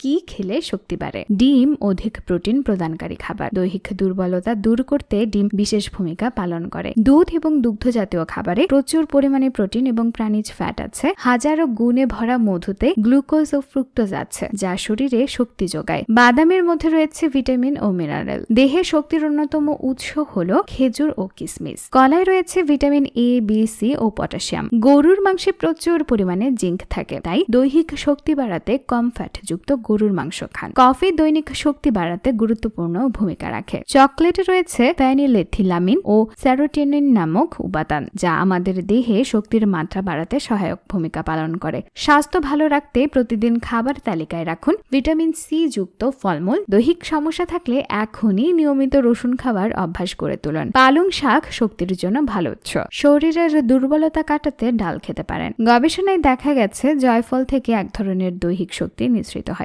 কি খেলে শক্তি বাড়ে? ডিম অধিক প্রোটিন প্রদানকারী খাবার। দৈহিক দুর্বলতা দূর করতে ডিম বিশেষ ভূমিকা পালন করে। দুধ এবং দুগ্ধ জাতীয় খাবারে প্রচুর পরিমাণে প্রোটিন এবং প্রাণীজ ফ্যাট আছে। হাজারো গুণে ভরা মধুতে গ্লুকোজ ও ফ্রুক্টোজ আছে, যা শরীরে শক্তি যোগায়। বাদামের মধ্যে রয়েছে ভিটামিন ও মিনারেল। দেহে শক্তির অন্যতম উৎস হলো খেজুর ও কিশমিশ। কলায় রয়েছে ভিটামিন এ, বি, সি ও পটাশিয়াম। গরুর মাংসে প্রচুর পরিমাণে জিঙ্ক থাকে, তাই দৈহিক শক্তি বাড়াতে কম ফ্যাট যুক্ত গরুর মাংস খান। কফি দৈনিক শক্তি বাড়াতে গুরুত্বপূর্ণ ভূমিকা রাখে। চকলেটে রয়েছে ফেনিলেথিলামিন ও সেরোটোনিন নামক উপাদান, যা আমাদের দেহে শক্তির মাত্রা বাড়াতে সহায়ক ভূমিকা পালন করে। স্বাস্থ্য ভালো রাখতে প্রতিদিন খাবার তালিকায় রাখুন ভিটামিন সি যুক্ত ফলমূল। দৈহিক সমস্যা থাকলে এখনই নিয়মিত রসুন খাবার অভ্যাস করে তুলুন। পালং শাক শক্তির জন্য ভালো উৎস। শরীরের দুর্বলতা কাটাতে ডাল খেতে পারেন। গবেষণায় দেখা গেছে জয়ফল থেকে এক ধরনের দৈহিক শক্তি নিঃসৃত হয়,